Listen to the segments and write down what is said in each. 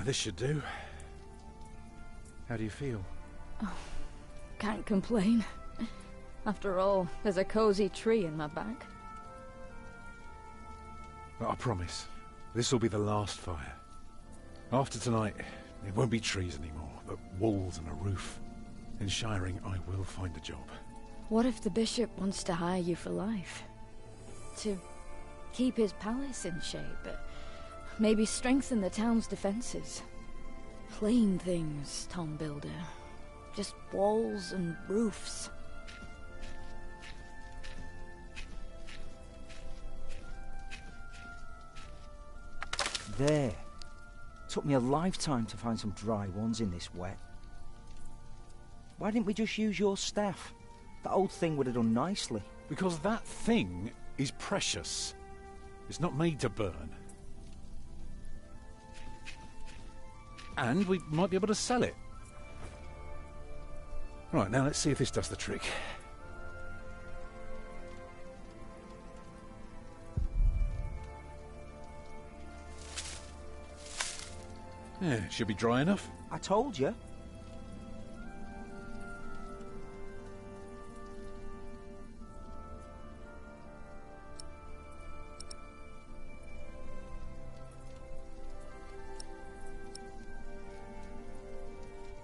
This should do. How do you feel? Oh, can't complain. After all, there's a cozy tree in my back. But I promise, this will be the last fire. After tonight, it won't be trees anymore, but walls and a roof. In Shiring, I will find a job. What if the bishop wants to hire you for life? To keep his palace in shape, maybe strengthen the town's defenses. Plain things, Tom Builder. Just walls and roofs. There. Took me a lifetime to find some dry ones in this wet. Why didn't we just use your staff? That old thing would have done nicely. Because that thing is precious. It's not made to burn. And we might be able to sell it. Right, now let's see if this does the trick. Yeah, it should be dry enough. I told you.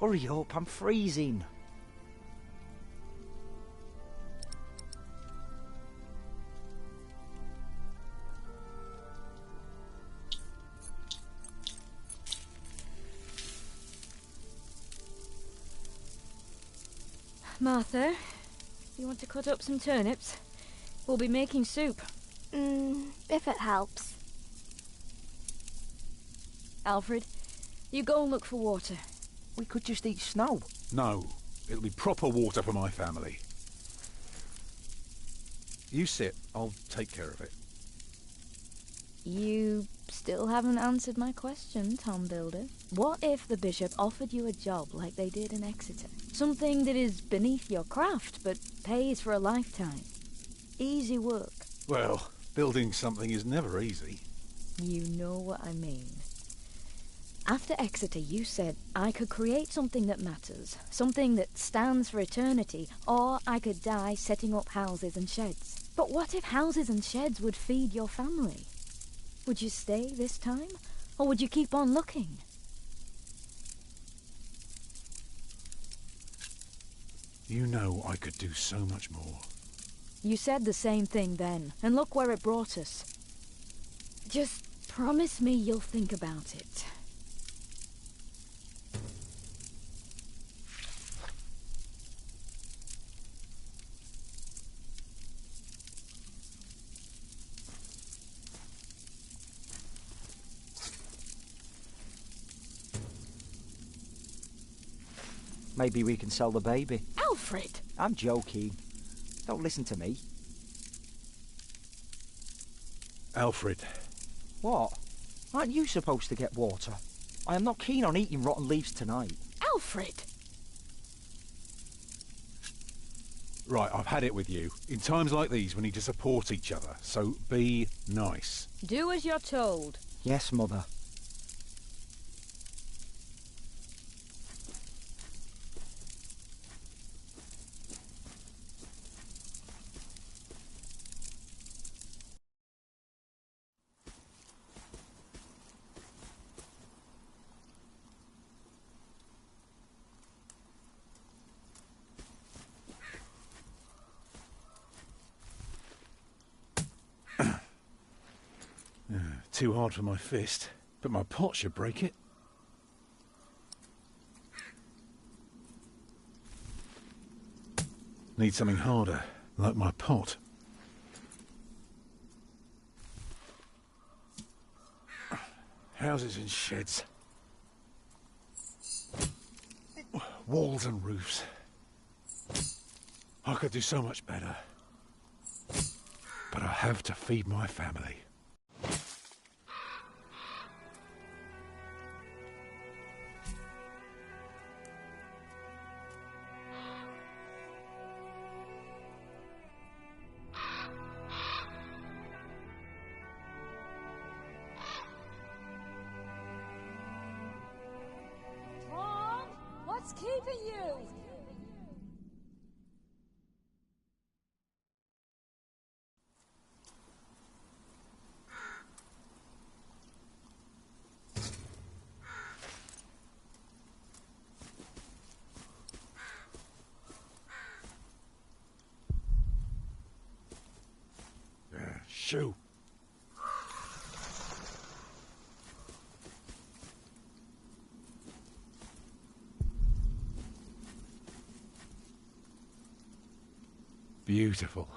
Hurry up, I'm freezing. Martha, you want to cut up some turnips? We'll be making soup. If it helps. Alfred, you go and look for water. We could just eat snow. No, it'll be proper water for my family. You sit, I'll take care of it. You still haven't answered my question, Tom Builder. What if the bishop offered you a job like they did in Exeter? Something that is beneath your craft, but pays for a lifetime. Easy work. Well, building something is never easy. You know what I mean. After Exeter, you said I could create something that matters, something that stands for eternity, or I could die setting up houses and sheds. But what if houses and sheds would feed your family? Would you stay this time, or would you keep on looking? You know I could do so much more. You said the same thing then, and look where it brought us. Just promise me you'll think about it. Maybe we can sell the baby. Alfred! I'm joking. Don't listen to me. Alfred. What? Aren't you supposed to get water? I am not keen on eating rotten leaves tonight. Alfred! Right, I've had it with you. In times like these, we need to support each other, so be nice. Do as you're told. Yes, Mother. Too hard for my fist, but my pot should break it. Need something harder, like my pot. Houses and sheds. Walls and roofs. I could do so much better. But I have to feed my family. What's keeping you? Shoo. Beautiful.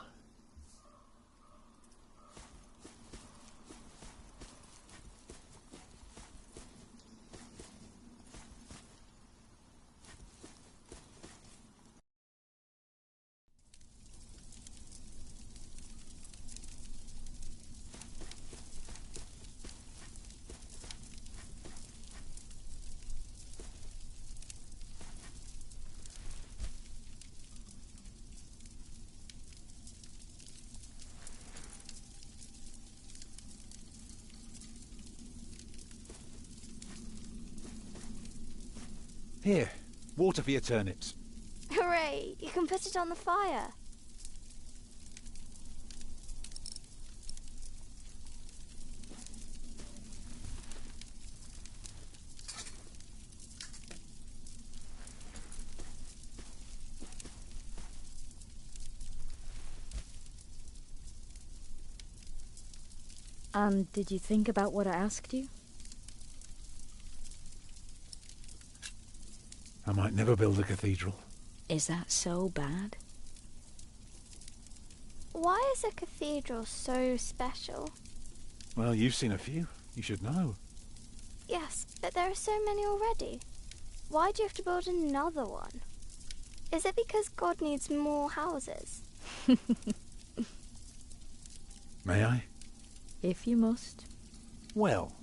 Here, water for your turnips. Hooray! You can put it on the fire. And did you think about what I asked you? I might never build a cathedral. Is that so bad? Why is a cathedral so special? Well, you've seen a few. You should know. Yes, but there are so many already. Why do you have to build another one? Is it because God needs more houses? May I? If you must. Well.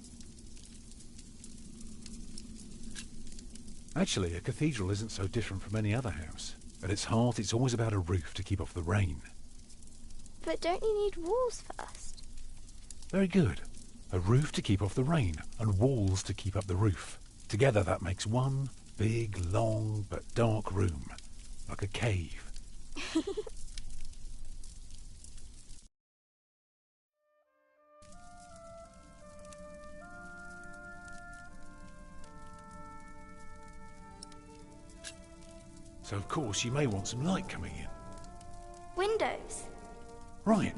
Actually, a cathedral isn't so different from any other house. At its heart, it's always about a roof to keep off the rain. But don't you need walls first? Very good. A roof to keep off the rain, and walls to keep up the roof. Together that makes one big, long, but dark room. Like a cave. So of course you may want some light coming in. Windows. Right.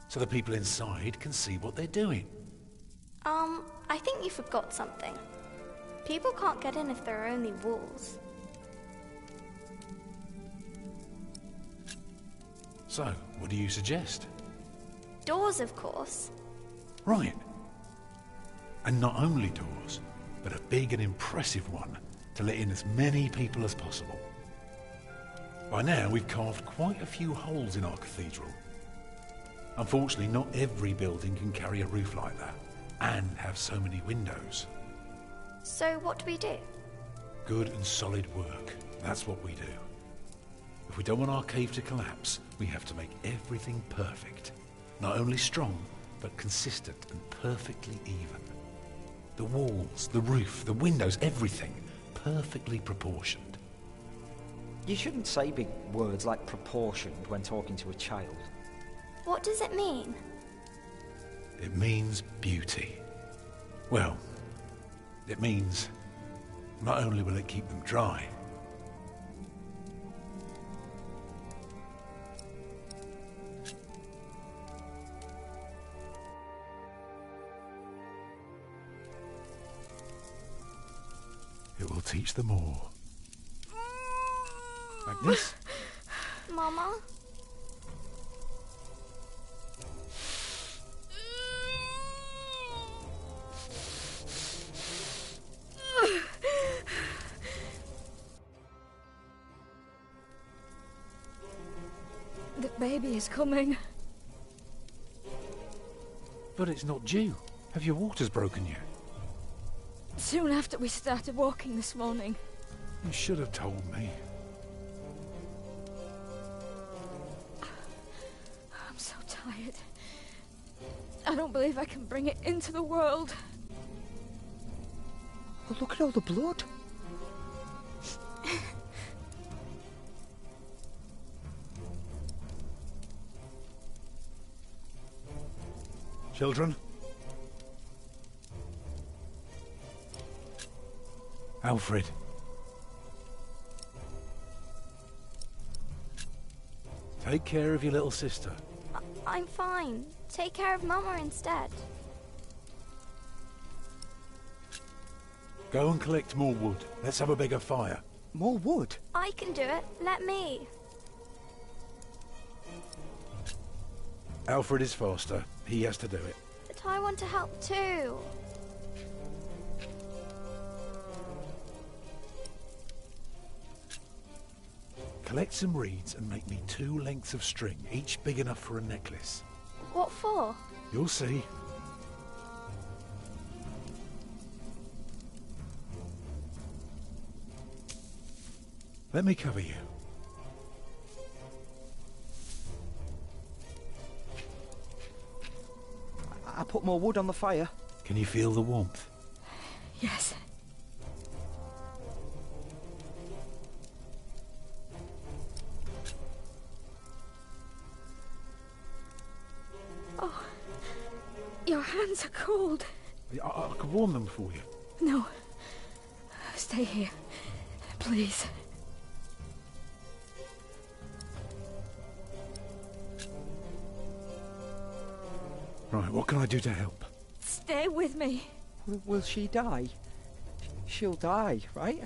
So the people inside can see what they're doing. I think you forgot something. People can't get in if there are only walls. So, what do you suggest? Doors, of course. Right. And not only doors, but a big and impressive one to let in as many people as possible. By now, we've carved quite a few holes in our cathedral. Unfortunately, not every building can carry a roof like that, and have so many windows. So what do we do? Good and solid work. That's what we do. If we don't want our cave to collapse, we have to make everything perfect. Not only strong, but consistent and perfectly even. The walls, the roof, the windows, everything perfectly proportioned. You shouldn't say big words like proportioned when talking to a child. What does it mean? It means beauty. Well, it means not only will it keep them dry, it will teach them all. Like this? Mama? The baby is coming. But it's not due. Have your waters broken yet? Soon after we started walking this morning. You should have told me. I'm so tired. I don't believe I can bring it into the world. Oh, look at all the blood. Children? Alfred. Take care of your little sister. I'm fine. Take care of Mama instead. Go and collect more wood. Let's have a bigger fire. More wood? I can do it. Let me. Alfred is faster. He has to do it. But I want to help too. Collect some reeds and make me 2 lengths of string, each big enough for a necklace. What for? You'll see. Let me cover you. I put more wood on the fire. Can you feel the warmth? Yes. Oh, your hands are cold. I could warm them for you. No. Stay here, please. Right, what can I do to help? Stay with me. Will she die? She'll die, right?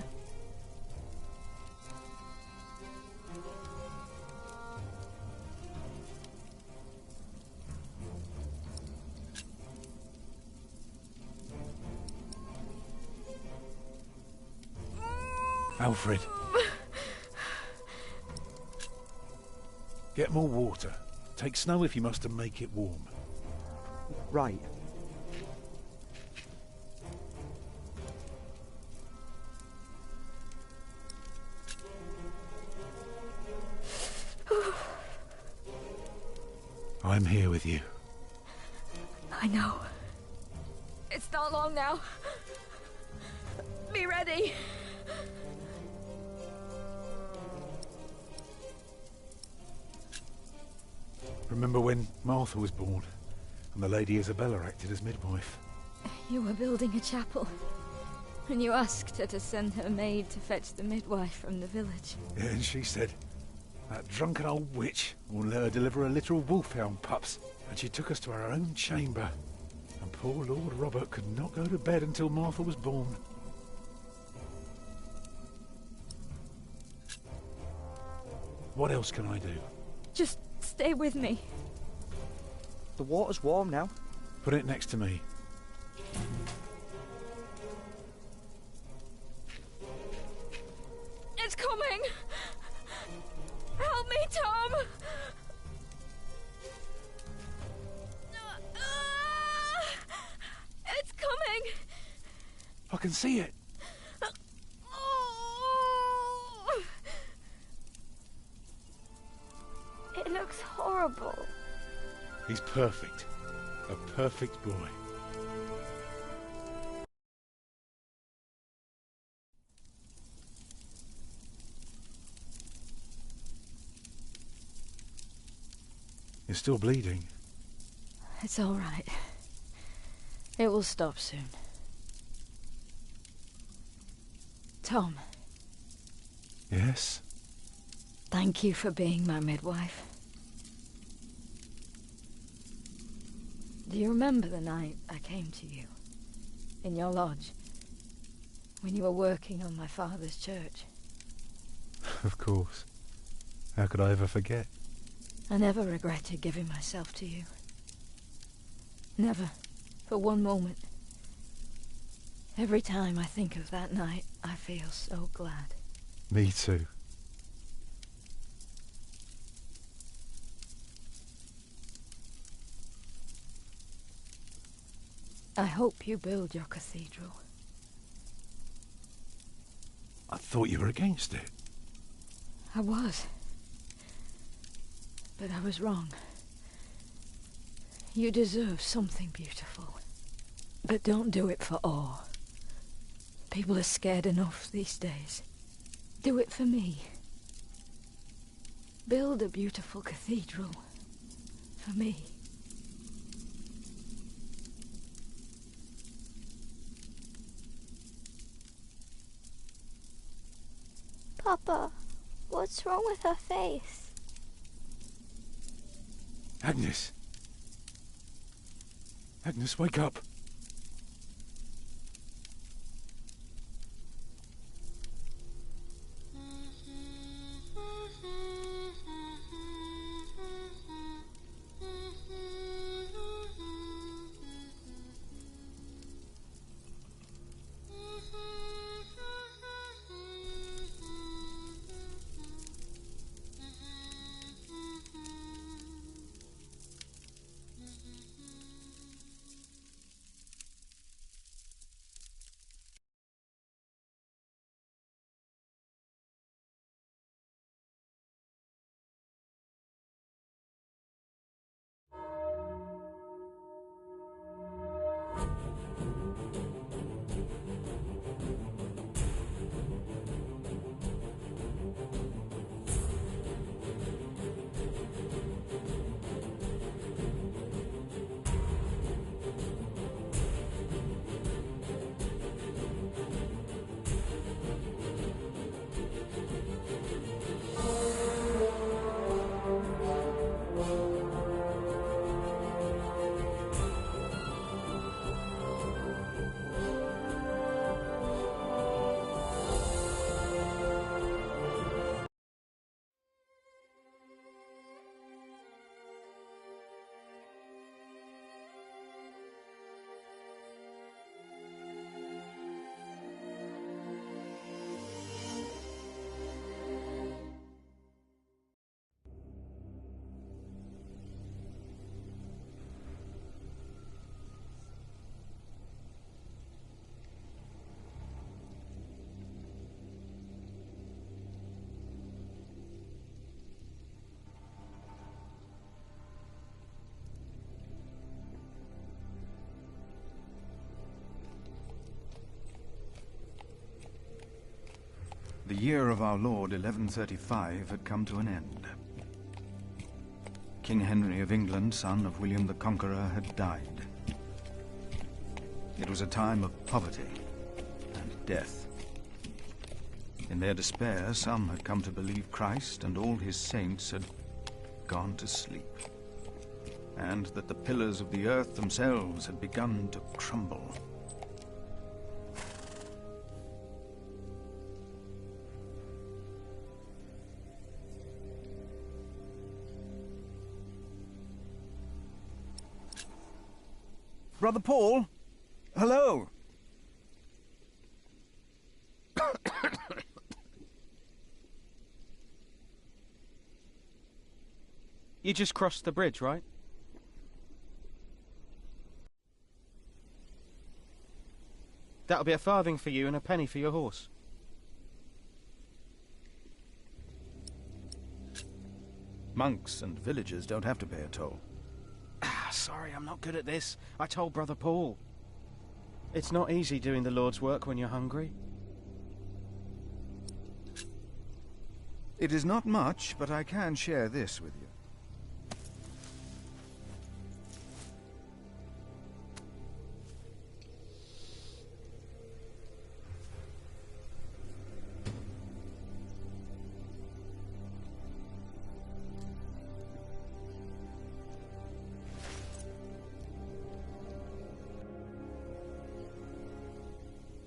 Alfred. Get more water. Take snow if you must and make it warm. Right. I'm here with you. I know. It's not long now. Be ready. Remember when Martha was born and the Lady Isabella acted as midwife? You were building a chapel, and you asked her to send her maid to fetch the midwife from the village. Yeah, and she said, that drunken old witch will let her deliver a literal wolfhound pups. And she took us to our own chamber. And poor Lord Robert could not go to bed until Martha was born. What else can I do? Just stay with me. The water's warm now. Put it next to me. It's coming! Help me, Tom! It's coming! I can see it. It looks horrible. He's perfect. A perfect boy. You're still bleeding. It's all right. It will stop soon. Tom, Yes? thank you for being my midwife. Do you remember the night I came to you? In your lodge? When you were working on my father's church? Of course. How could I ever forget? I never regretted giving myself to you. Never. For one moment. Every time I think of that night, I feel so glad. Me too. I hope you build your cathedral. I thought you were against it. I was. But I was wrong. You deserve something beautiful. But don't do it for awe. People are scared enough these days. Do it for me. Build a beautiful cathedral. For me. Papa, what's wrong with her face? Agnes! Agnes, wake up! The year of our Lord 1135 had come to an end. King Henry of England, son of William the Conqueror, had died. It was a time of poverty and death. In their despair, some had come to believe Christ and all his saints had gone to sleep, and that the pillars of the earth themselves had begun to crumble. Brother Paul? Hello! You just crossed the bridge, right? That'll be a farthing for you and a penny for your horse. Monks and villagers don't have to pay a toll. Sorry, I'm not good at this. I told Brother Paul. It's not easy doing the Lord's work when you're hungry. It is not much, but I can share this with you.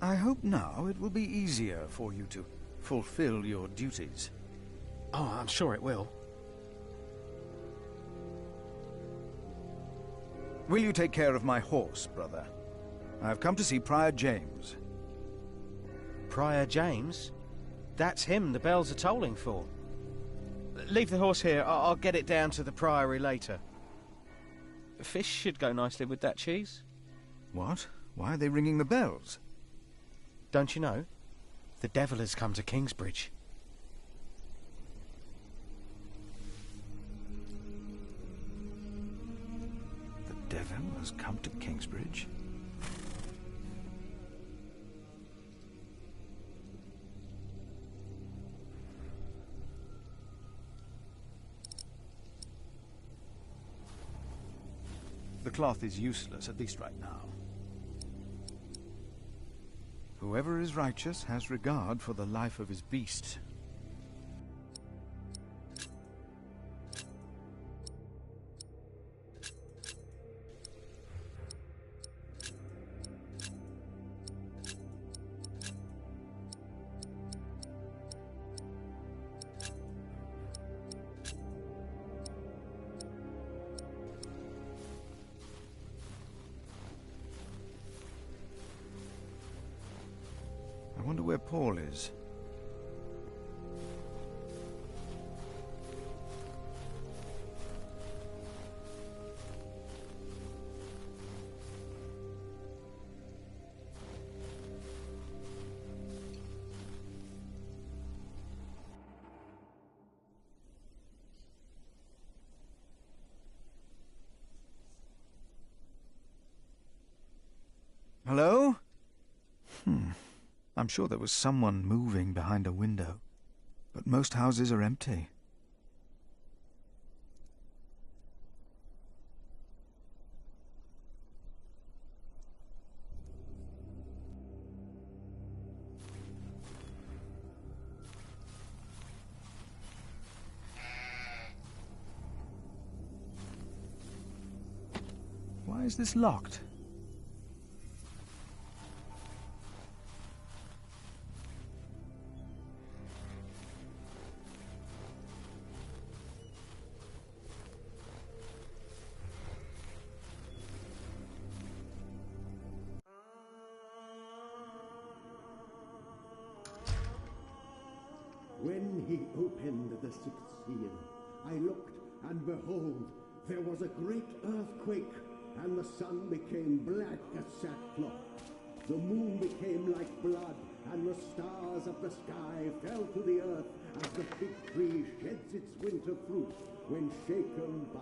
I hope now it will be easier for you to fulfill your duties. Oh, I'm sure it will. Will you take care of my horse, brother? I have come to see Prior James. Prior James? That's him the bells are tolling for. Leave the horse here. I'll get it down to the priory later. Fish should go nicely with that cheese. What? Why are they ringing the bells? Don't you know? The devil has come to Kingsbridge. The devil has come to Kingsbridge? The cloth is useless, at least right now. Whoever is righteous has regard for the life of his beast. Paul is. Hello? I'm sure there was someone moving behind a window, but most houses are empty. Why is this locked? When he opened the sixth seal, I looked, and behold, there was a great earthquake, and the sun became black as sackcloth. The moon became like blood, and the stars of the sky fell to the earth as the fig tree sheds its winter fruit when shaken by...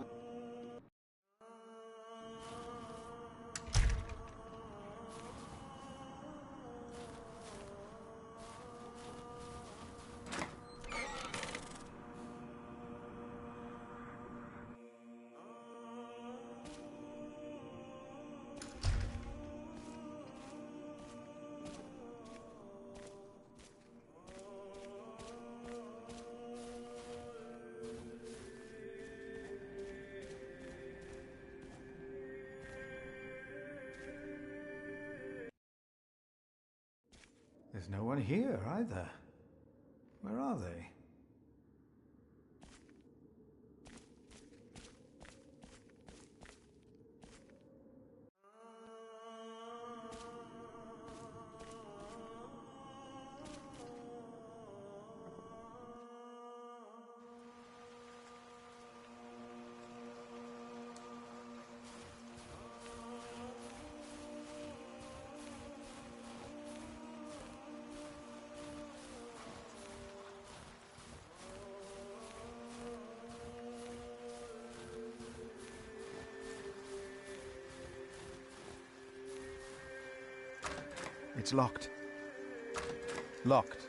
There's no one here either. Where are they? It's locked. Locked.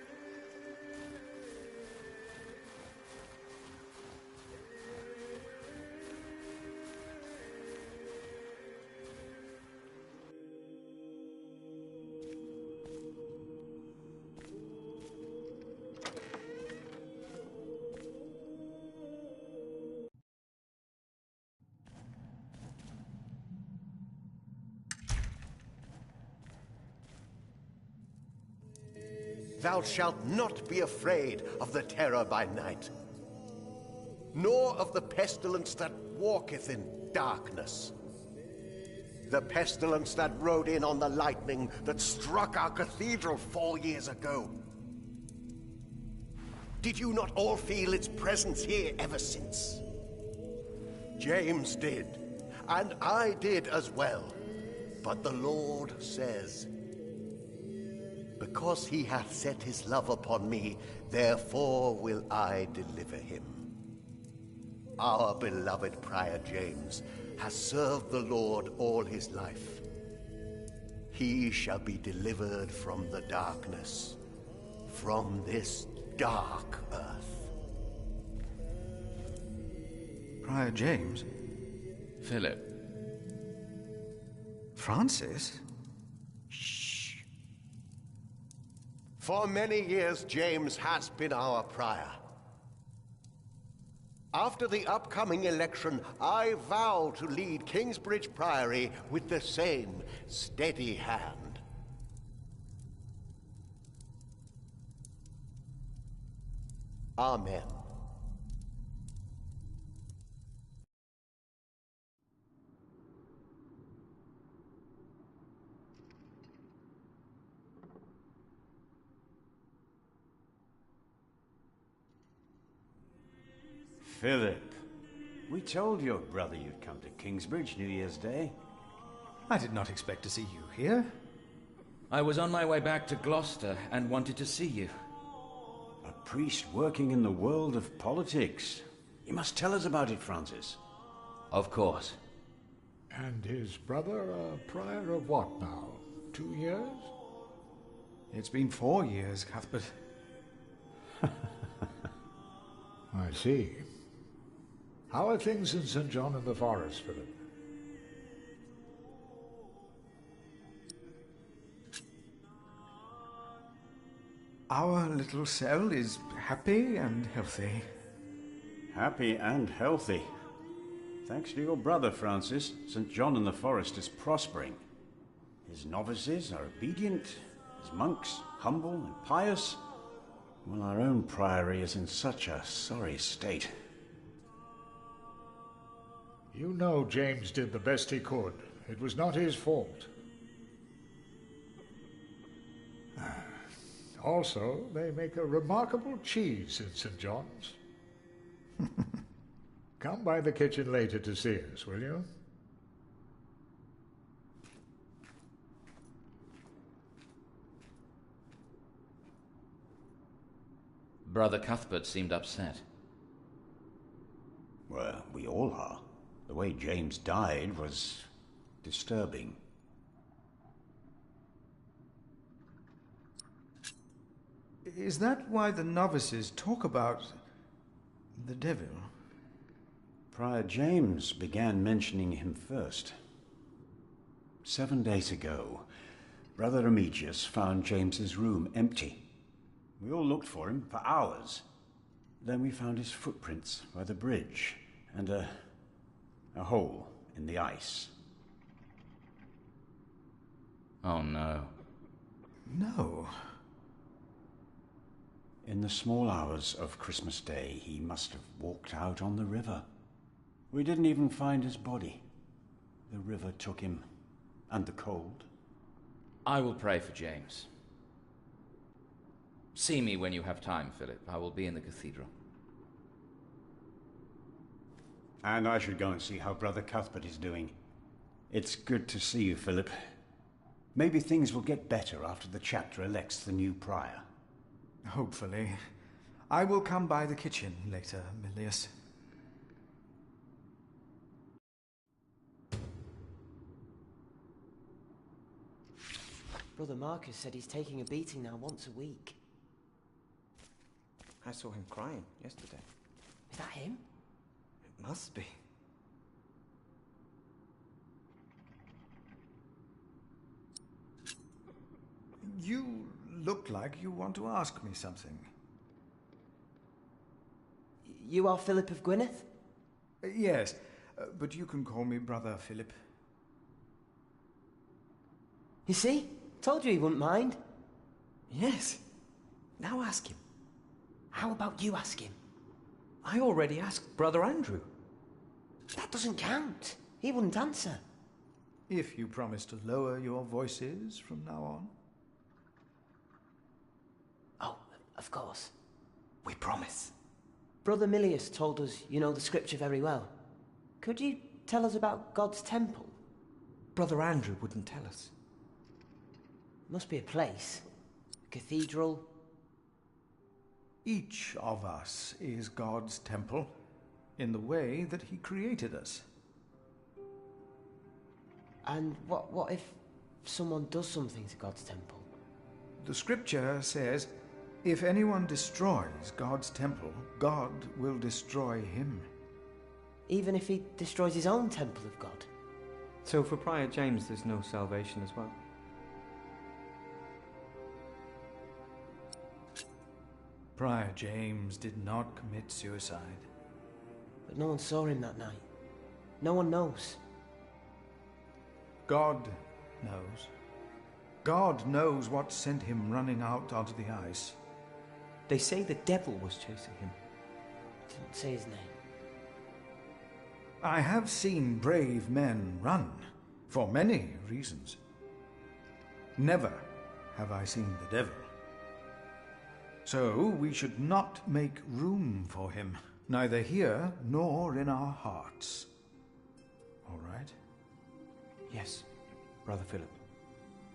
Thou shalt not be afraid of the terror by night, nor of the pestilence that walketh in darkness. The pestilence that rode in on the lightning that struck our cathedral 4 years ago. Did you not all feel its presence here ever since? James did, and I did as well. But the Lord says, because he hath set his love upon me, therefore will I deliver him. Our beloved Prior James has served the Lord all his life. He shall be delivered from the darkness, from this dark earth. Prior James? Philip. Francis? For many years, James has been our prior. After the upcoming election, I vow to lead Kingsbridge Priory with the same steady hand. Amen. Philip, we told your brother you'd come to Kingsbridge New Year's Day. I did not expect to see you here. I was on my way back to Gloucester and wanted to see you. A priest working in the world of politics. You must tell us about it, Francis. Of course. And his brother a prior of what now? 2 years? It's been 4 years, Cuthbert. I see. How are things in St. John in the Forest, Philip? Our little cell is happy and healthy. Happy and healthy. Thanks to your brother, Francis, St. John in the Forest is prospering. His novices are obedient, his monks humble and pious, while our own priory is in such a sorry state. You know James did the best he could. It was not his fault. Also, they make a remarkable cheese in St. John's. Come by the kitchen later to see us, will you? Brother Cuthbert seemed upset. Well, we all are. The way James died was disturbing. Is that why the novices talk about the devil? Prior James began mentioning him first. 7 days ago, Brother Remigius found James's room empty. We all looked for him for hours. Then we found his footprints by the bridge and a hole in the ice. Oh no. No. In the small hours of Christmas Day, he must have walked out on the river. We didn't even find his body. The river took him, and the cold. I will pray for James. See me when you have time, Philip. I will be in the cathedral. And I should go and see how Brother Cuthbert is doing. It's good to see you, Philip. Maybe things will get better after the chapter elects the new prior. Hopefully. I will come by the kitchen later, Milius. Brother Marcus said he's taking a beating now once a week. I saw him crying yesterday. Is that him? It must be. You look like you want to ask me something. You are Philip of Gwynedd? Yes, but you can call me Brother Philip. You see? Told you he wouldn't mind. Yes. Now ask him. How about you ask him? I already asked Brother Andrew. That doesn't count. He wouldn't answer. If you promise to lower your voices from now on. Oh, of course. We promise. Brother Milius told us you know the scripture very well. Could you tell us about God's temple? Brother Andrew wouldn't tell us. Must be a place. A cathedral. Each of us is God's temple, in the way that he created us. And what if someone does something to God's temple? The scripture says, if anyone destroys God's temple, God will destroy him. Even if he destroys his own temple of God? So for Prior James there's no salvation as well? Prior James did not commit suicide. But no one saw him that night. No one knows. God knows. God knows what sent him running out onto the ice. They say the devil was chasing him. Didn't say his name. I have seen brave men run, for many reasons. Never have I seen the devil. So we should not make room for him. Neither here nor in our hearts. All right? Yes, Brother Philip.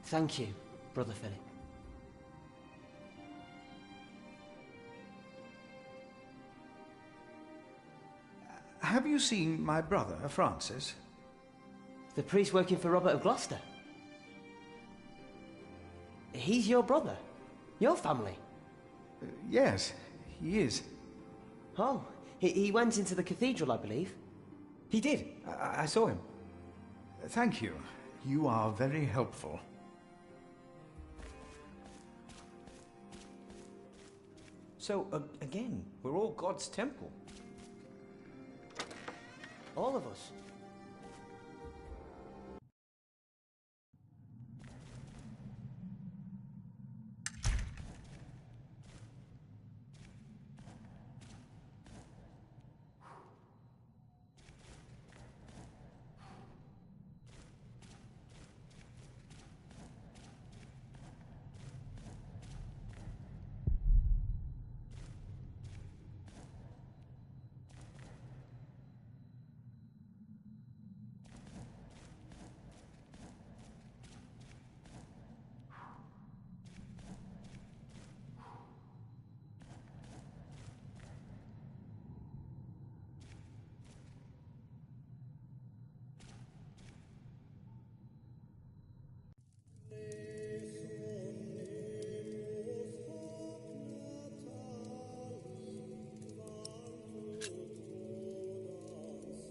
Thank you, Brother Philip. Have you seen my brother, Francis? The priest working for Robert of Gloucester? He's your brother? Your family? Yes, he is. Oh, he went into the cathedral, I believe. He did. I saw him. Thank you. You are very helpful. So, again, we're all God's temple. All of us.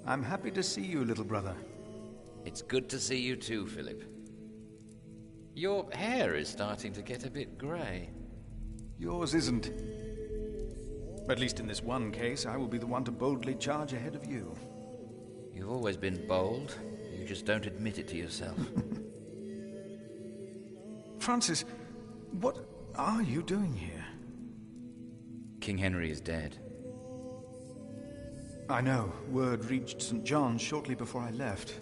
I'm happy to see you, little brother. It's good to see you too, Philip. Your hair is starting to get a bit grey. Yours isn't. At least in this one case, I will be the one to boldly charge ahead of you. You've always been bold. You just don't admit it to yourself. Francis, what are you doing here? King Henry is dead. I know. Word reached St. John's shortly before I left.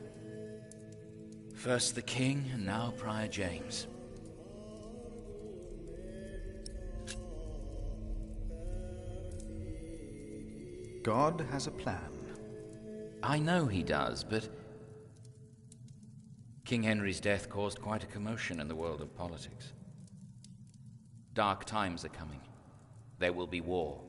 First the king, and now Prior James. God has a plan. I know he does, but King Henry's death caused quite a commotion in the world of politics. Dark times are coming. There will be war.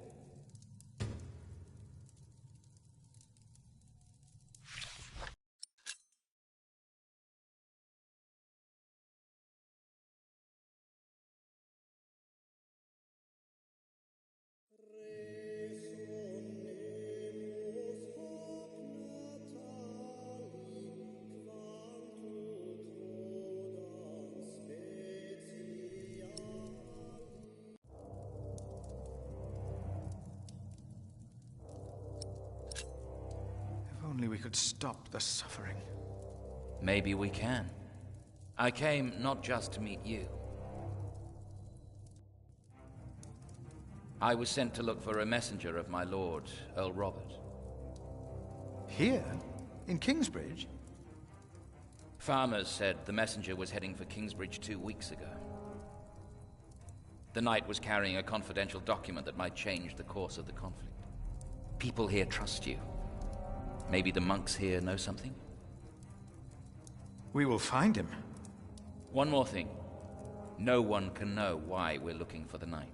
If only we could stop the suffering. Maybe we can. I came not just to meet you. I was sent to look for a messenger of my lord, Earl Robert. Here? In Kingsbridge? Farmers said the messenger was heading for Kingsbridge 2 weeks ago. The knight was carrying a confidential document that might change the course of the conflict. People here trust you. Maybe the monks here know something? We will find him. One more thing. No one can know why we're looking for the knight.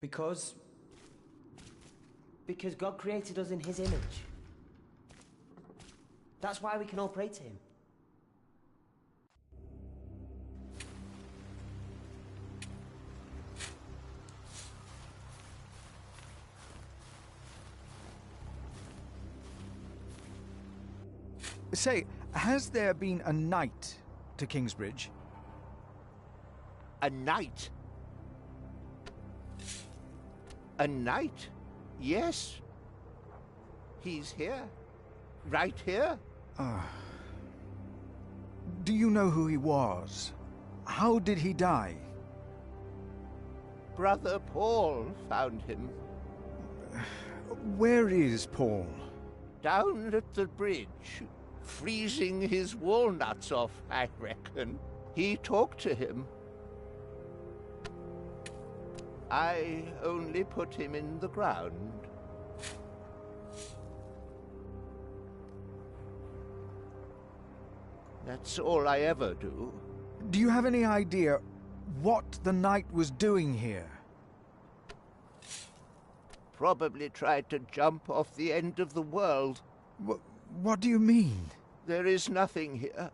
Because God created us in his image. That's why we can all pray to him. Say, has there been a knight to Kingsbridge? A knight? A knight? Yes. He's here. Right here. Do you know who he was? How did he die? Brother Paul found him. Where is Paul? Down at the bridge, freezing his walnuts off, I reckon. He talked to him. I only put him in the ground. That's all I ever do. Do you have any idea what the knight was doing here? Probably tried to jump off the end of the world. What do you mean? There is nothing here.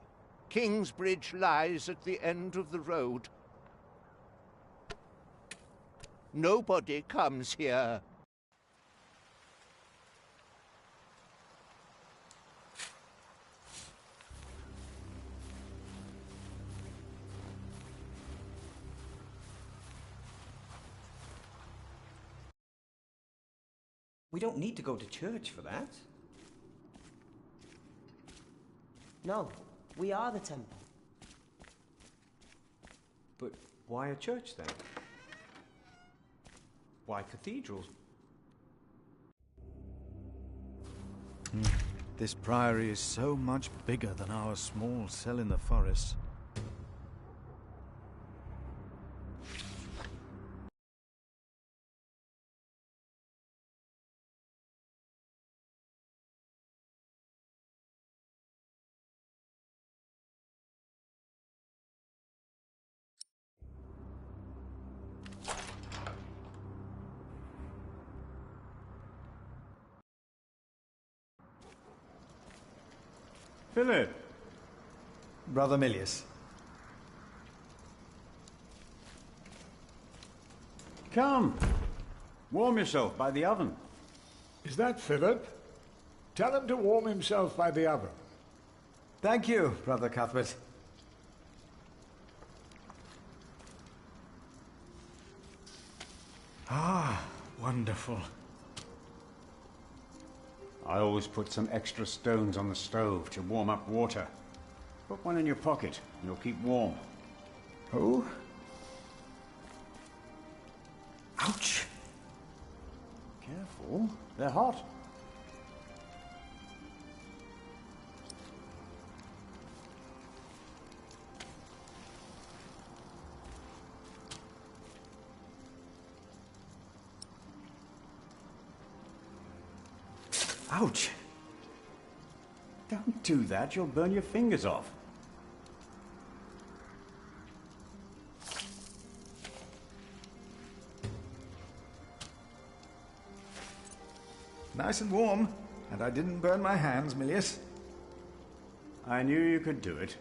Kingsbridge lies at the end of the road. Nobody comes here. We don't need to go to church for that. No, we are the temple. But why a church then? Why cathedrals? This priory is so much bigger than our small cell in the forest. Philip! Brother Milius. Come! Warm yourself by the oven. Is that Philip? Tell him to warm himself by the oven. Thank you, Brother Cuthbert. Ah, wonderful. I always put some extra stones on the stove to warm up water. Put one in your pocket, and you'll keep warm. Oh? Ouch! Careful, they're hot. Ouch! Don't do that, you'll burn your fingers off. Nice and warm, and I didn't burn my hands, Milius. I knew you could do it.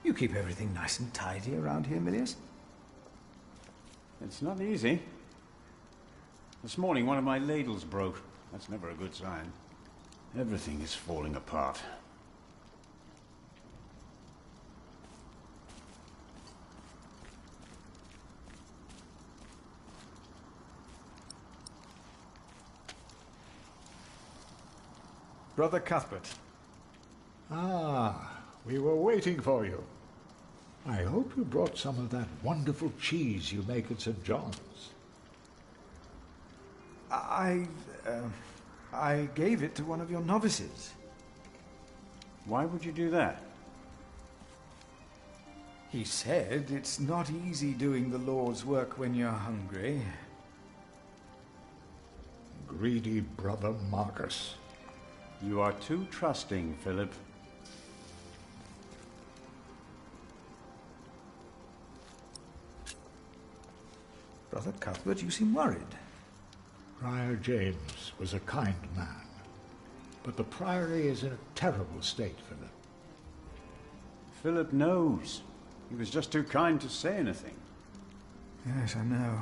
You keep everything nice and tidy around here, Milius. It's not easy. This morning one of my ladles broke. That's never a good sign. Everything is falling apart. Brother Cuthbert. Ah, we were waiting for you. I hope you brought some of that wonderful cheese you make at St. John's. I gave it to one of your novices. Why would you do that? He said it's not easy doing the Lord's work when you're hungry. Greedy brother Marcus. You are too trusting, Philip. Brother Cuthbert, you seem worried. Prior James was a kind man, but the priory is in a terrible state, Philip. Philip knows. He was just too kind to say anything. Yes, I know.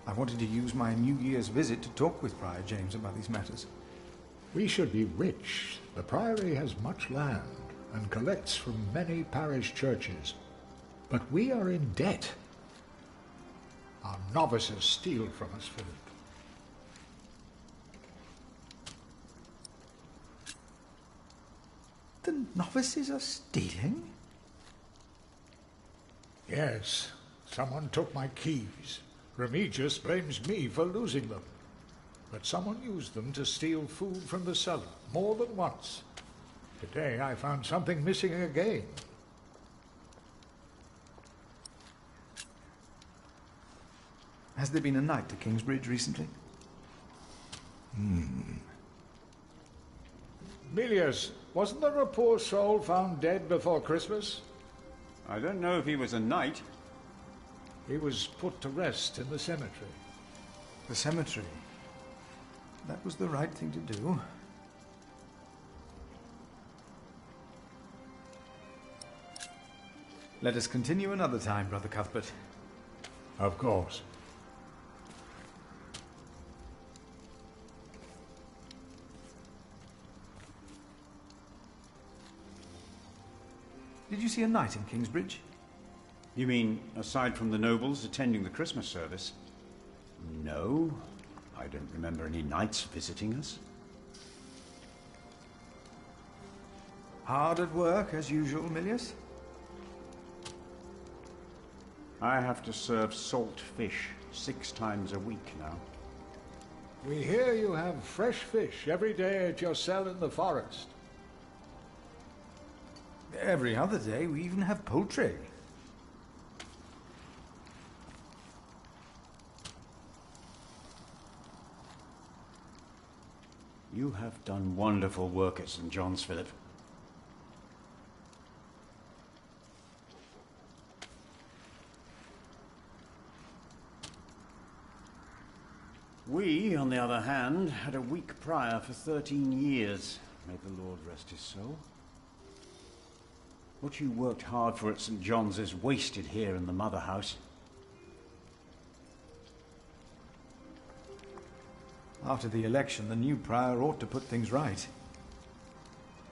I wanted to use my New Year's visit to talk with Prior James about these matters. We should be rich. The priory has much land and collects from many parish churches. But we are in debt. Our novices steal from us, Philip. The novices are stealing? Yes, someone took my keys. Remigius blames me for losing them. But someone used them to steal food from the cellar, more than once. Today I found something missing again. Has there been a night to Kingsbridge recently? Milius, wasn't there a poor soul found dead before Christmas? I don't know if he was a knight. He was put to rest in the cemetery. The cemetery? That was the right thing to do. Let us continue another time, Brother Cuthbert. Of course. Did you see a knight in Kingsbridge? You mean, aside from the nobles attending the Christmas service? No, I don't remember any knights visiting us. Hard at work, as usual, Milius? I have to serve salt fish 6 times a week now. We hear you have fresh fish every day at your cell in the forest. Every other day, we even have poultry. You have done wonderful work at St. John's, Philip. We, on the other hand, had a weak prior for 13 years. May the Lord rest his soul. What you worked hard for at St. John's is wasted here in the mother house. After the election, the new prior ought to put things right.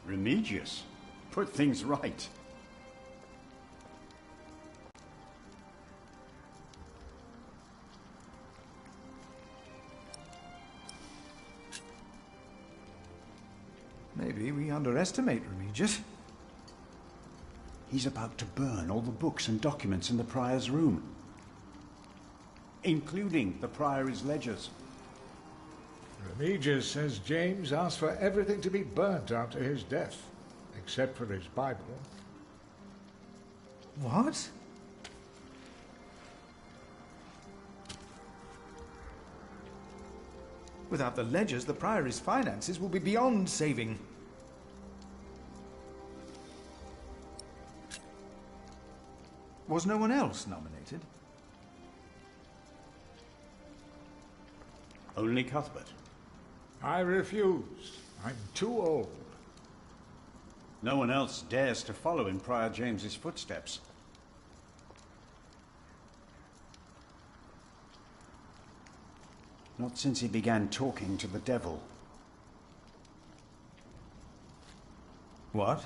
Remigius? Put things right? Maybe we underestimate Remigius. He's about to burn all the books and documents in the prior's room, including the priory's ledgers. Remigius says James asked for everything to be burnt after his death, except for his Bible. What? Without the ledgers, the priory's finances will be beyond saving. Was no one else nominated? Only Cuthbert. I refuse. I'm too old. No one else dares to follow in Prior James's footsteps. Not since he began talking to the devil. What?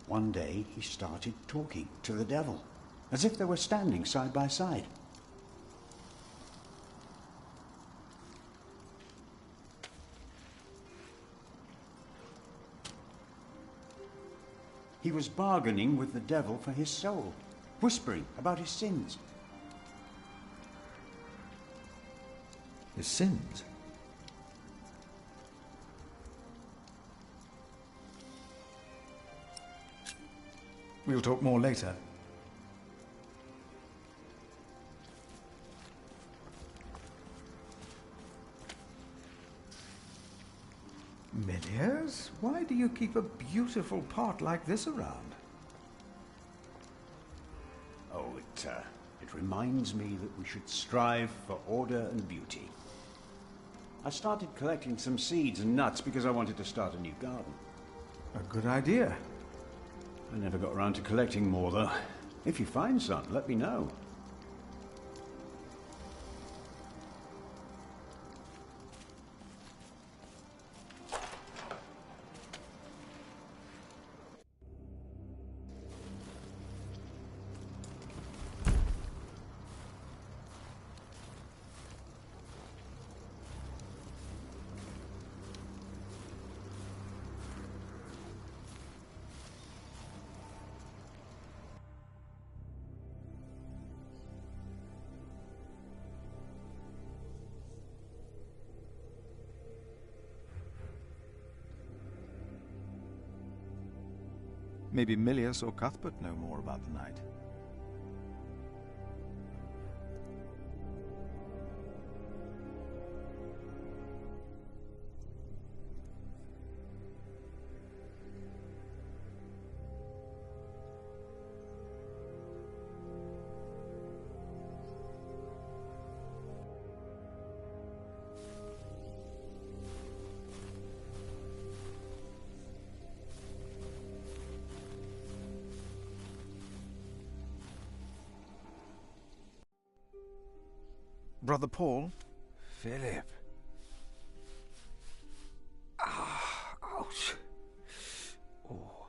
One day he started talking to the devil, as if they were standing side by side. He was bargaining with the devil for his soul, whispering about his sins. His sins? We'll talk more later. Milius, why do you keep a beautiful pot like this around? reminds me that we should strive for order and beauty. I started collecting some seeds and nuts because I wanted to start a new garden. A good idea. I never got around to collecting more, though. If you find some, let me know. Maybe Milius or Cuthbert know more about the night. Brother Paul? Philip. Ah, ouch. Oh.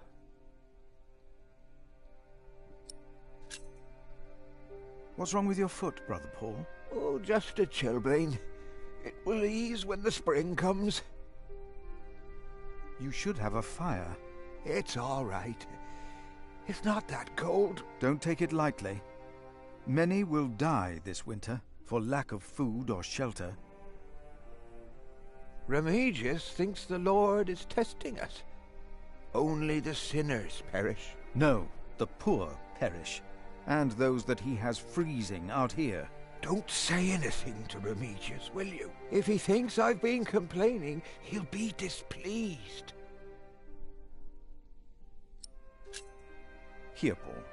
What's wrong with your foot, Brother Paul? Oh, just a chilblain. It will ease when the spring comes. You should have a fire. It's all right. It's not that cold. Don't take it lightly. Many will die this winter for lack of food or shelter. Remigius thinks the Lord is testing us. Only the sinners perish. No, the poor perish, and those that he has freezing out here. Don't say anything to Remigius, will you? If he thinks I've been complaining, he'll be displeased. Here, Paul.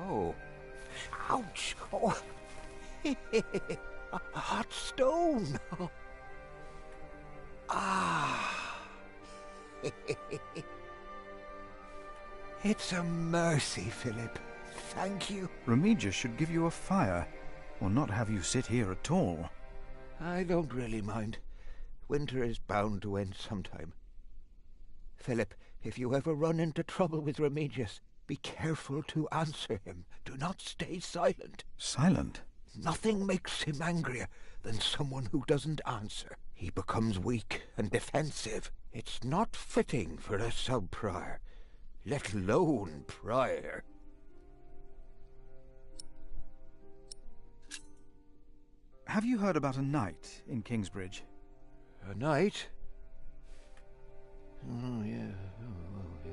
Oh. Ouch! Oh. A hot stone! Ah! It's a mercy, Philip. Thank you. Remigius should give you a fire, or not have you sit here at all. I don't really mind. Winter is bound to end sometime. Philip, if you ever run into trouble with Remigius, be careful to answer him. Do not stay silent. Silent? Nothing makes him angrier than someone who doesn't answer. He becomes weak and defensive. It's not fitting for a sub-prior, let alone prior. Have you heard about a knight in Kingsbridge? A knight? Oh, yeah. Oh, yeah.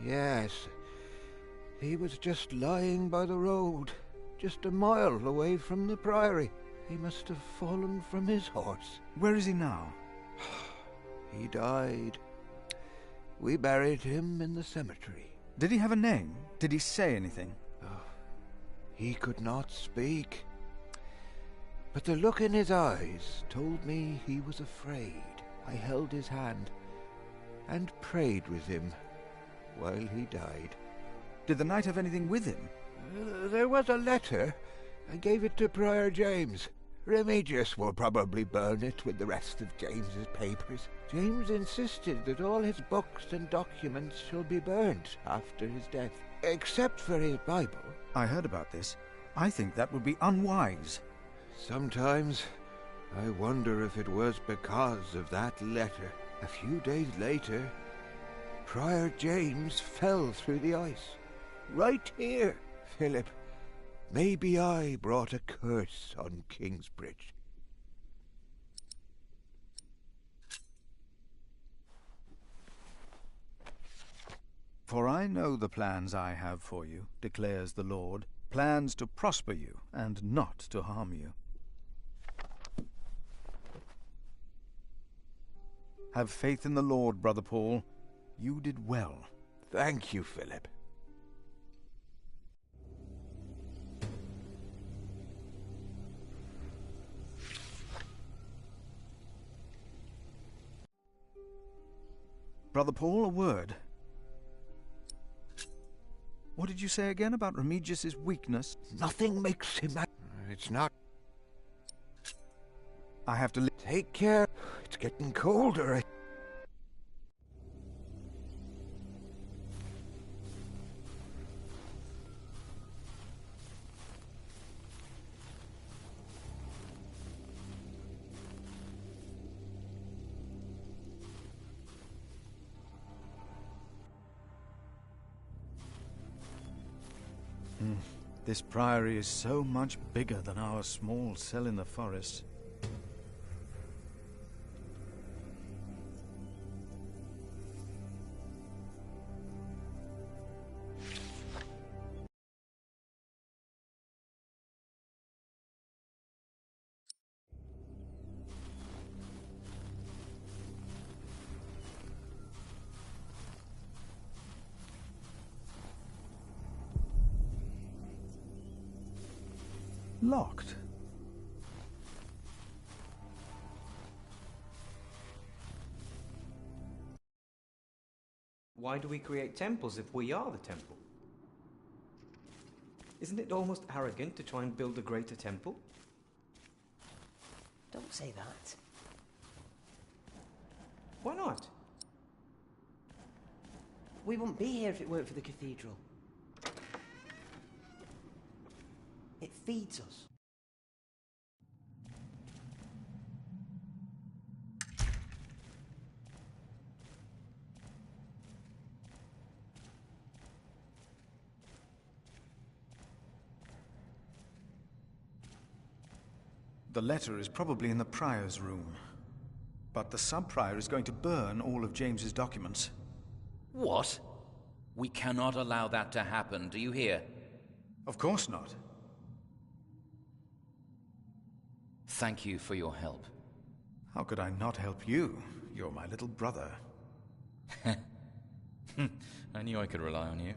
Yes. He was just lying by the road, just a mile away from the priory. He must have fallen from his horse. Where is he now? He died. We buried him in the cemetery. Did he have a name? Did he say anything? Oh, he could not speak. But the look in his eyes told me he was afraid. I held his hand and prayed with him while he died. Did the knight have anything with him? There was a letter. I gave it to Prior James. Remigius will probably burn it with the rest of James's papers. James insisted that all his books and documents shall be burnt after his death, except for his Bible. I heard about this. I think that would be unwise. Sometimes I wonder if it was because of that letter. A few days later, Prior James fell through the ice. Right here, Philip. Maybe I brought a curse on Kingsbridge. For I know the plans I have for you, declares the Lord, plans to prosper you and not to harm you. Have faith in the Lord, Brother Paul. You did well. Thank you, Philip. Brother Paul, a word. What did you say again about Remigius's weakness? Nothing makes him... It's not... I have to... Take care. It's getting colder. This priory is so much bigger than our small cell in the forest. Locked. Why do we create temples if we are the temple? Isn't it almost arrogant to try and build a greater temple? Don't say that. Why not? We wouldn't be here if it weren't for the cathedral. It feeds us. The letter is probably in the prior's room. But the sub-prior is going to burn all of James's documents. What? We cannot allow that to happen, do you hear? Of course not. Thank you for your help. How could I not help you? You're my little brother. I knew I could rely on you.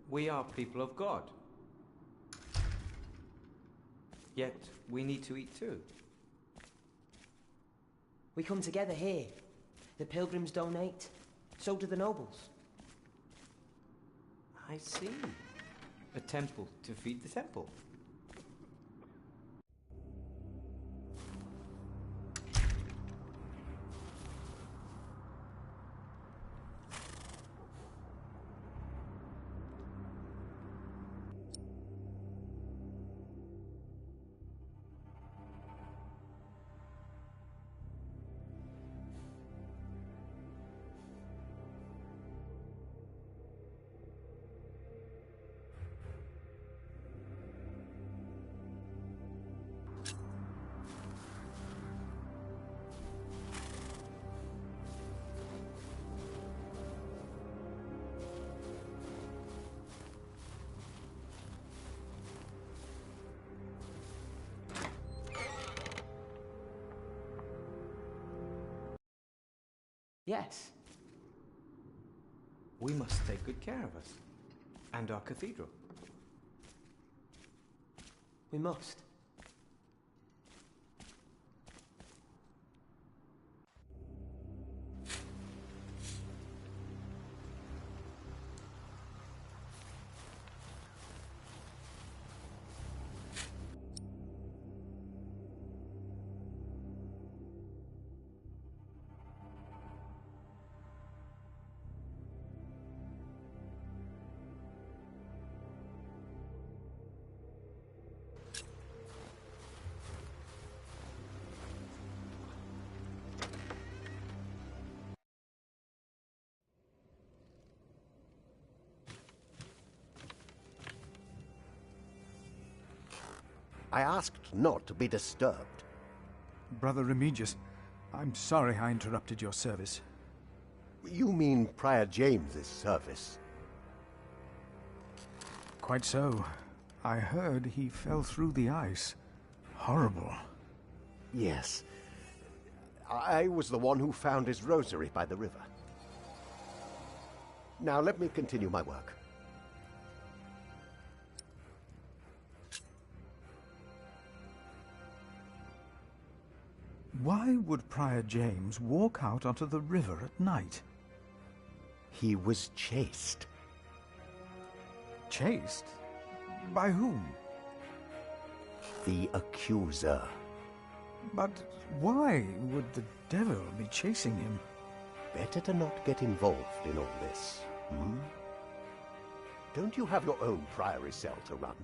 We are people of God. Yet, we need to eat too. We come together here. The pilgrims donate. So do the nobles. I see. A temple to feed the temple. Yes. We must take good care of us. And our cathedral. We must. I asked not to be disturbed. Brother Remigius, I'm sorry I interrupted your service. You mean Prior James's service? Quite so. I heard he fell through the ice. Horrible. Yes. I was the one who found his rosary by the river. Now let me continue my work. Why would Prior James walk out onto the river at night? He was chased. Chased? By whom? The accuser. But why would the devil be chasing him? Better to not get involved in all this, hmm? Don't you have your own priory cell to run?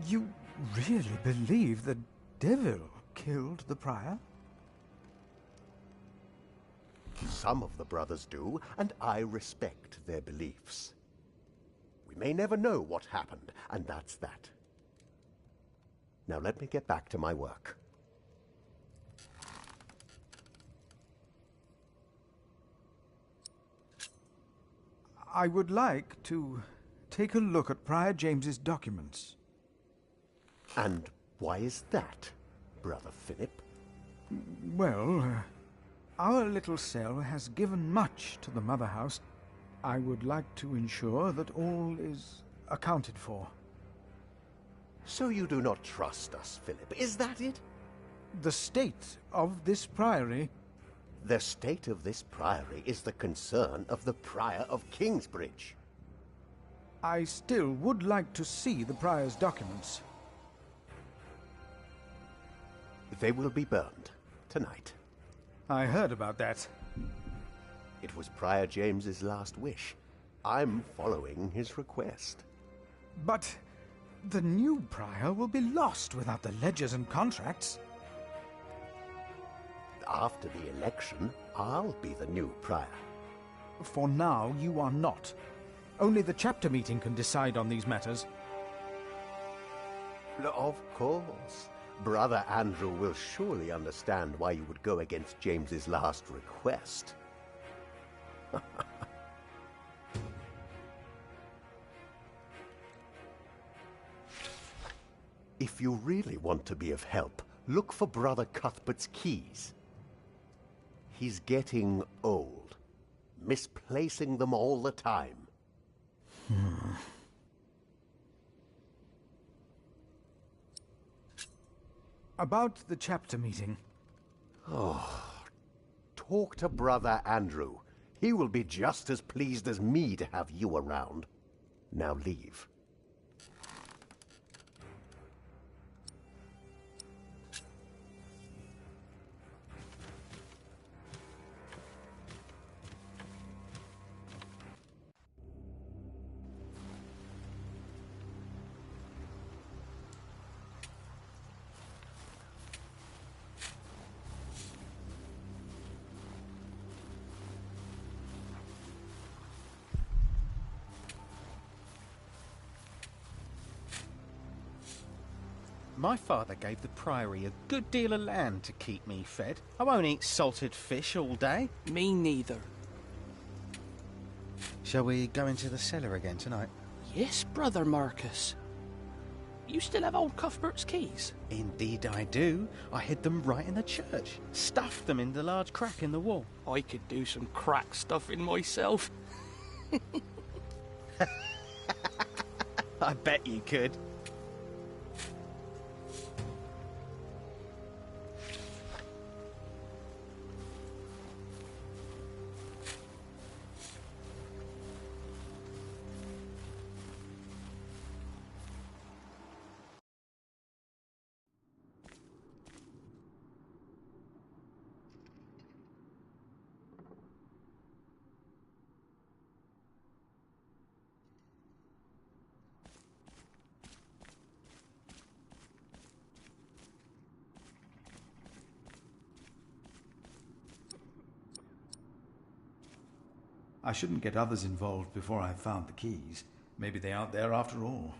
You really believe the devil killed the prior? Some of the brothers do, and I respect their beliefs. We may never know what happened, and that's that. Now let me get back to my work. I would like to take a look at Prior James's documents. And why is that, Brother Philip? Well, our little cell has given much to the Mother House. I would like to ensure that all is accounted for. So you do not trust us, Philip, is that it? The state of this priory... The state of this priory is the concern of the Prior of Kingsbridge. I still would like to see the prior's documents. They will be burned tonight. I heard about that. It was Prior James's last wish. I'm following his request. But the new prior will be lost without the ledgers and contracts. After the election, I'll be the new prior. For now, you are not. Only the chapter meeting can decide on these matters. Of course. Brother Andrew will surely understand why you would go against James's last request. If you really want to be of help, look for Brother Cuthbert's keys. He's getting old, misplacing them all the time. About the chapter meeting. Oh, talk to Brother Andrew. He will be just as pleased as me to have you around. Now leave. My father gave the priory a good deal of land to keep me fed. I won't eat salted fish all day. Me neither. Shall we go into the cellar again tonight? Yes, Brother Marcus. You still have old Cuthbert's keys? Indeed I do. I hid them right in the church. Stuffed them in the large crack in the wall. I could do some crack stuffing myself. I bet you could. I shouldn't get others involved before I've found the keys. Maybe they aren't there after all.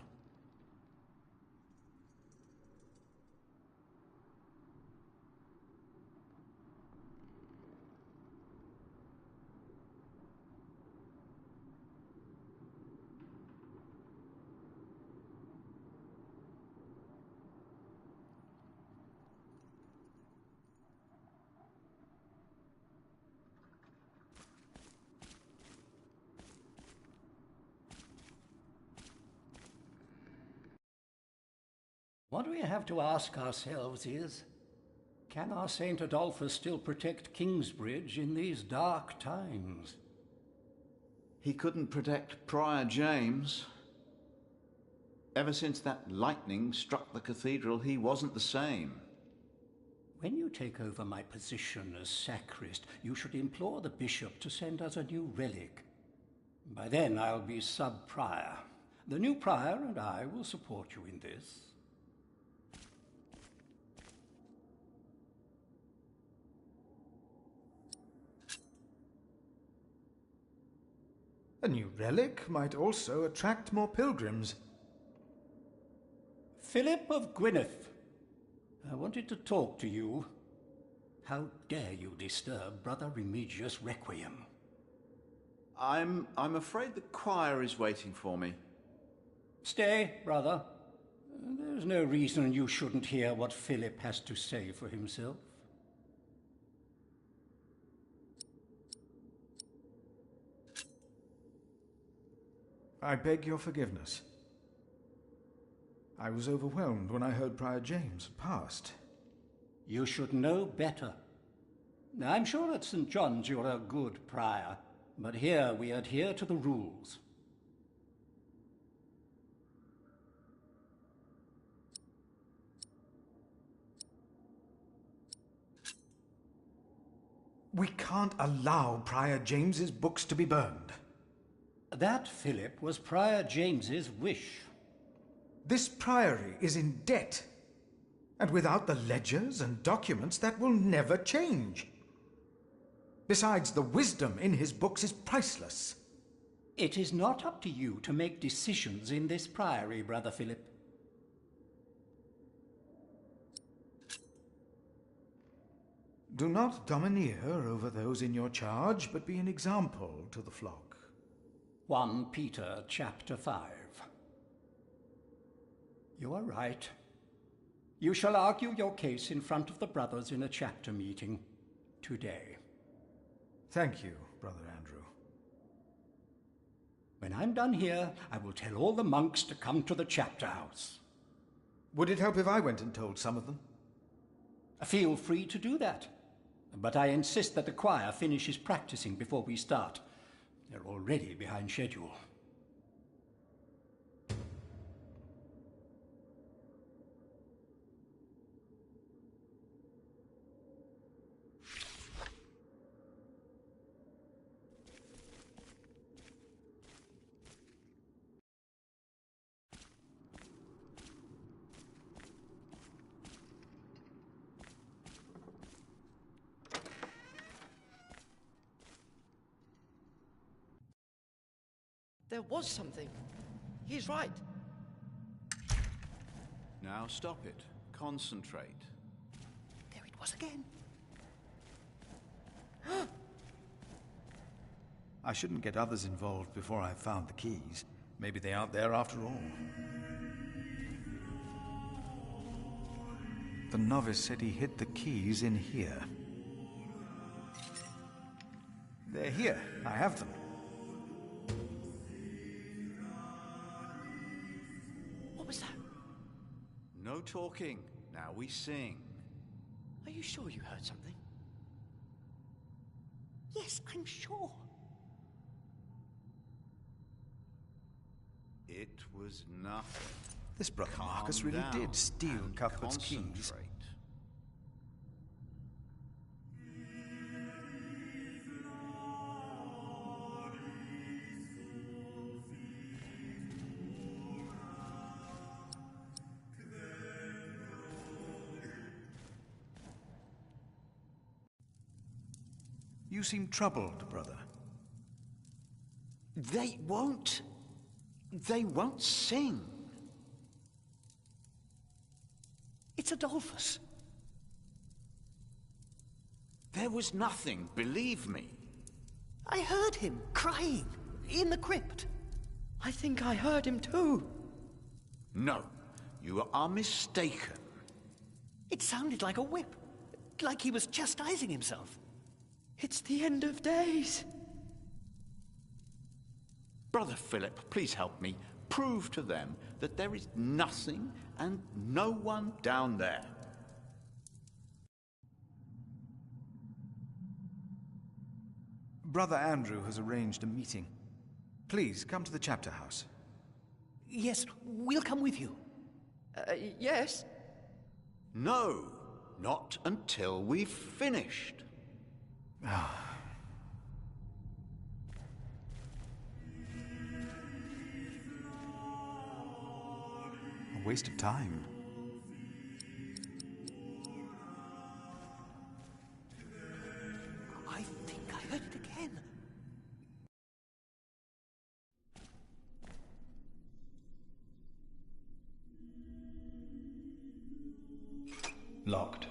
What we have to ask ourselves is, can our St. Adolphus still protect Kingsbridge in these dark times? He couldn't protect Prior James. Ever since that lightning struck the cathedral, he wasn't the same. When you take over my position as sacrist, you should implore the bishop to send us a new relic. By then I'll be sub-prior. The new prior and I will support you in this. A new relic might also attract more pilgrims. Philip of Gwynedd, I wanted to talk to you. How dare you disturb Brother Remigius' requiem? I'm afraid the choir is waiting for me. Stay, brother. There's no reason you shouldn't hear what Philip has to say for himself. I beg your forgiveness. I was overwhelmed when I heard Prior James had passed. You should know better. I'm sure at St. John's you're a good prior, but here we adhere to the rules. We can't allow Prior James's books to be burned. That, Philip, was Prior James's wish. This priory is in debt, and without the ledgers and documents, that will never change. Besides, the wisdom in his books is priceless. It is not up to you to make decisions in this priory, Brother Philip. Do not domineer over those in your charge, but be an example to the flock. 1 Peter chapter 5. You are right. You shall argue your case in front of the brothers in a chapter meeting today. Thank you, Brother Andrew. When I'm done here, I will tell all the monks to come to the chapter house. Would it help if I went and told some of them? Feel free to do that. But I insist that the choir finishes practicing before we start. They're already behind schedule. There was something. He's right. Now stop it. Concentrate. There it was again. I shouldn't get others involved before I've found the keys. Maybe they aren't there after all. The novice said he hid the keys in here. They're here. I have them. What was that? No talking. Now we sing. Are you sure you heard something? Yes, I'm sure. It was nothing. This brother Calm Marcus really down did steal and Cuthbert's keys. concentrate. You seem troubled, brother. They won't sing. It's Adolphus. There was nothing, believe me. I heard him crying in the crypt. I think I heard him too. No, you are mistaken. It sounded like a whip, like he was chastising himself. It's the end of days. Brother Philip, please help me. Prove to them that there is nothing and no one down there. Brother Andrew has arranged a meeting. Please, come to the chapter house. Yes, we'll come with you. Yes? No, not until we've finished. Ah. A waste of time. I think I heard it again. Locked.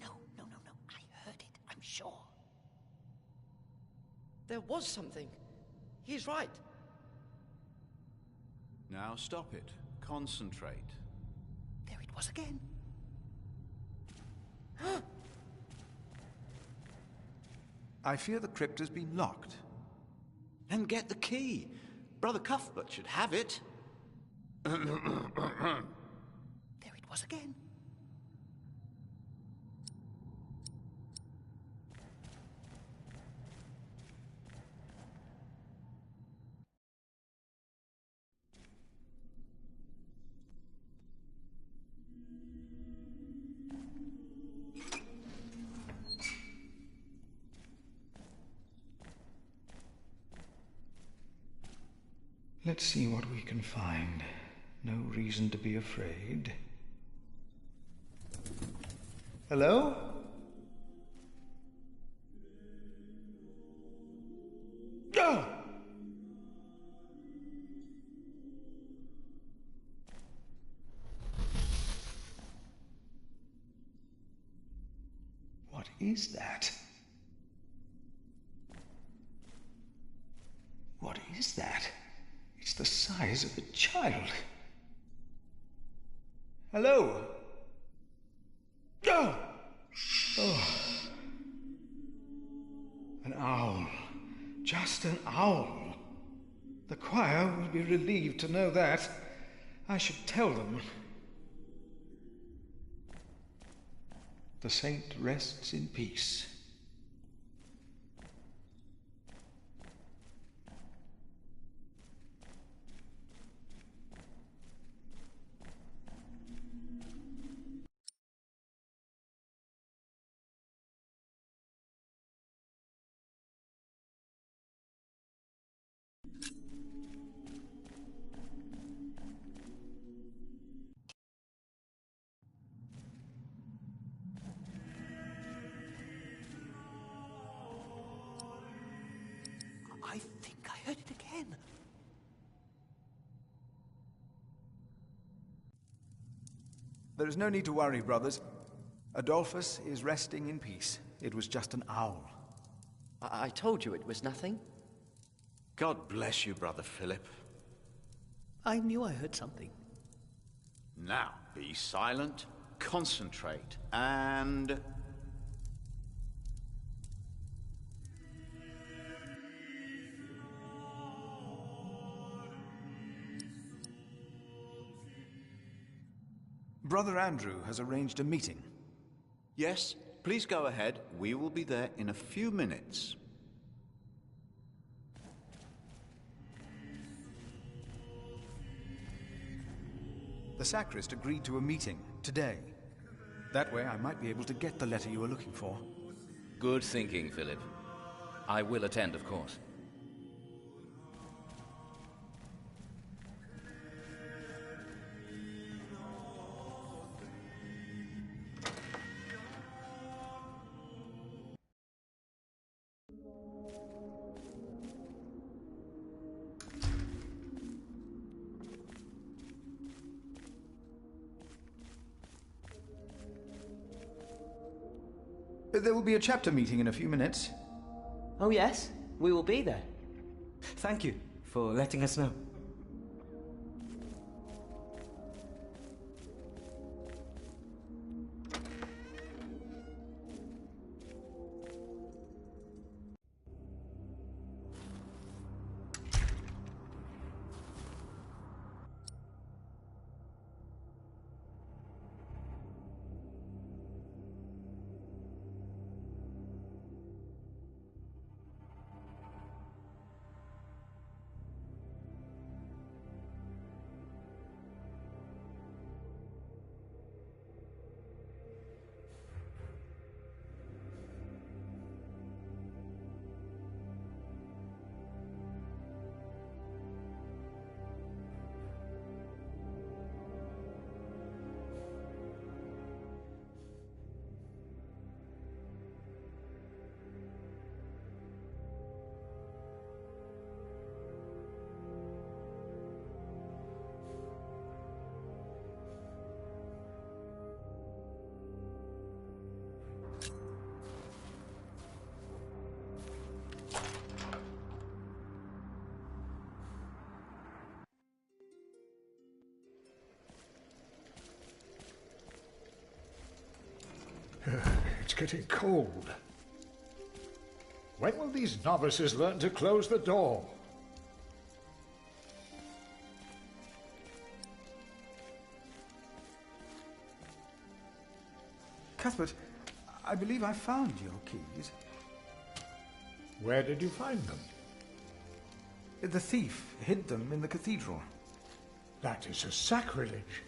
No. I heard it, I'm sure. There was something. He's right. Now stop it. Concentrate. There it was again. I fear the crypt has been locked. Then get the key. Brother Cuthbert should have it. There it was again. Let's see what we can find. No reason to be afraid. Hello? Oh! What is that? What is that? It's the size of a child. Hello? Oh! Oh. An owl. Just an owl. The choir will be relieved to know that. I should tell them. The saint rests in peace. I think I heard it again. There is no need to worry, brothers. Adolphus is resting in peace. It was just an owl. I told you it was nothing. God bless you, Brother Philip. I knew I heard something. Now, be silent, concentrate, and... Brother Andrew has arranged a meeting. Yes, please go ahead. We will be there in a few minutes. The sacrist agreed to a meeting today. That way I might be able to get the letter you were looking for. Good thinking, Philip. I will attend, of course. There will be a chapter meeting in a few minutes. Oh yes, we will be there. Thank you for letting us know. It's getting cold. When will these novices learn to close the door? Cuthbert, I believe I found your keys. Where did you find them? The thief hid them in the cathedral. That is a sacrilege.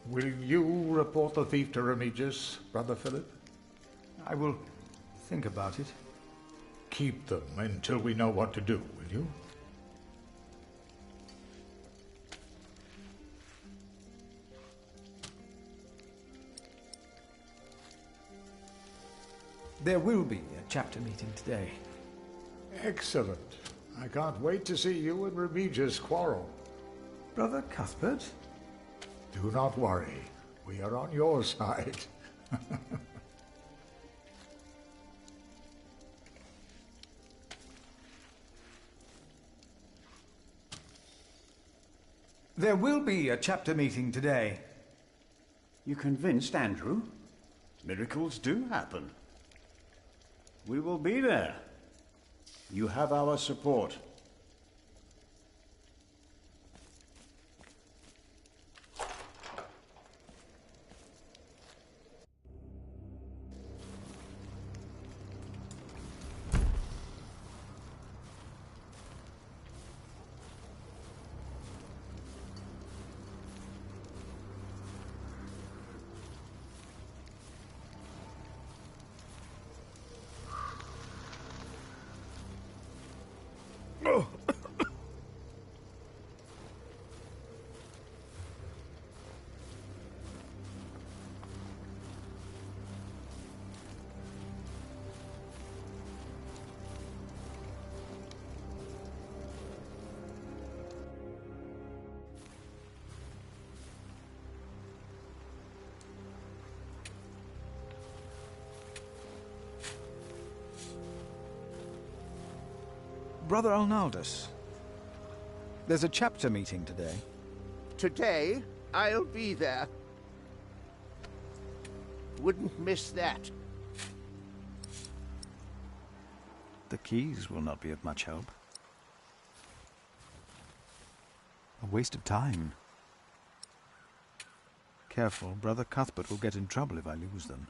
Will you report the thief to Remigius, Brother Philip? I will think about it. Keep them until we know what to do, will you? There will be a chapter meeting today. Excellent. I can't wait to see you and Remigius quarrel. Brother Cuthbert? Do not worry. We are on your side. There will be a chapter meeting today. You convinced Andrew? Miracles do happen. We will be there. You have our support. Brother Arnaldus, there's a chapter meeting today. Today, I'll be there. Wouldn't miss that. The keys will not be of much help. A waste of time. Careful, Brother Cuthbert will get in trouble if I lose them.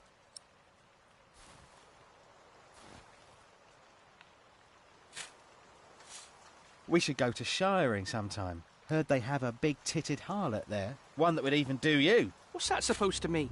We should go to shiring sometime. Heard they have a big-titted harlot there. One that would even do you. What's that supposed to mean?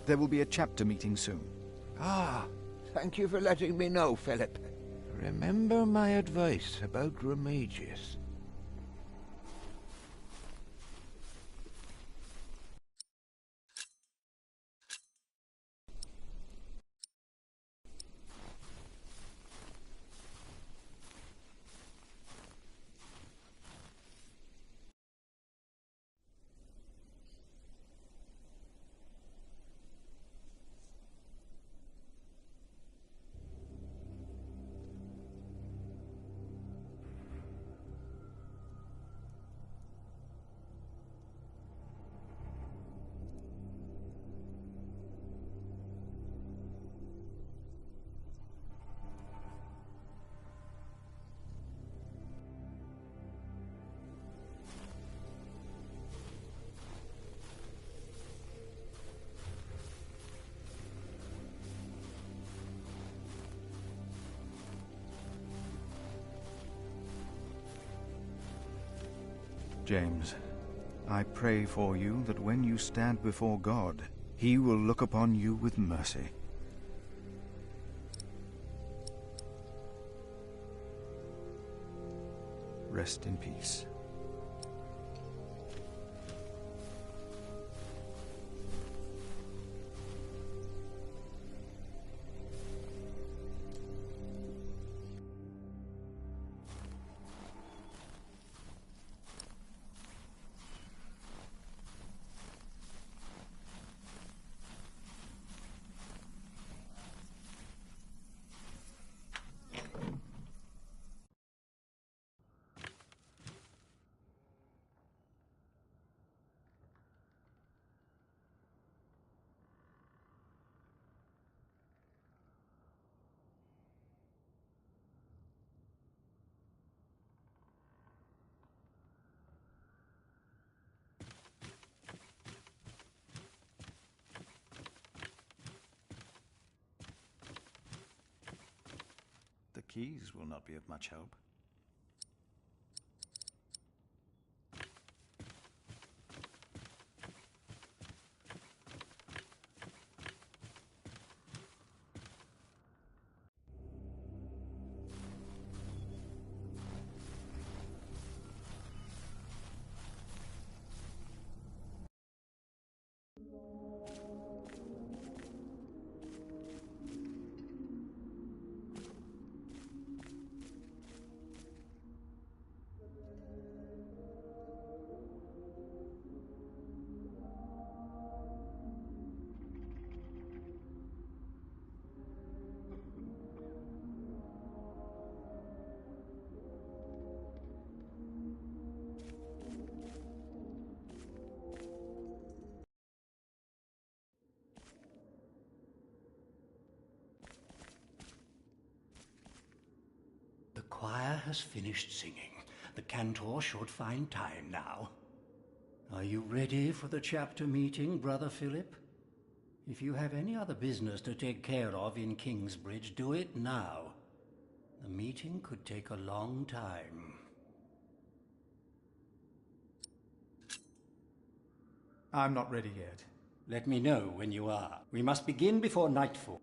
There will be a chapter meeting soon. Ah, thank you for letting me know, Philip. Remember my advice about Remigius. James, I pray for you that when you stand before God, he will look upon you with mercy. Rest in peace. The keys will not be of much help. The choir has finished singing. The cantor should find time now. Are you ready for the chapter meeting, Brother Philip? If you have any other business to take care of in Kingsbridge, do it now. The meeting could take a long time. I'm not ready yet. Let me know when you are. We must begin before nightfall.